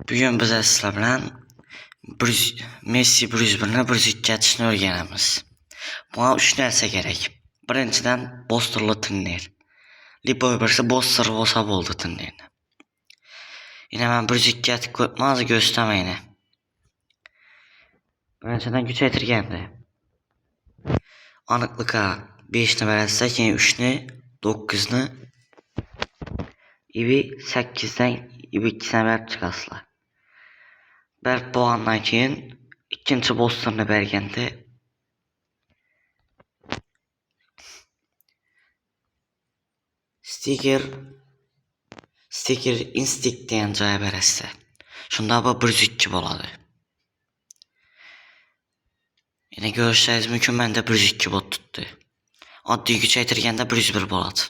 Bugün biz sizlar bilan Messi 101ni 102 atishni o'rganamiz. Bunga 3 narsa kerak. Birinchidan bosterli turnir. Liboy birisi boster bo'lsa bo'ldi turnirni. Yana men 102 atib ko'pmaz göstermayni. Birinchidan kuchaytirganda. Aniqlikqa 5 ni berasa, keyin 3 ni, 9 ni, ibi 8 dan ibi 2 ni berib chiqasizlar. Berib bo'lgandan keyin ikkinchi bosterni berganda stiker instinct degan joyga berasizlar. Shunda bu 102 bo'ladi. Yana ko'rishingiz mumkin, menda 102 bo'lib turibdi. Oddiy kuchaytirganda 101 bo'ladi.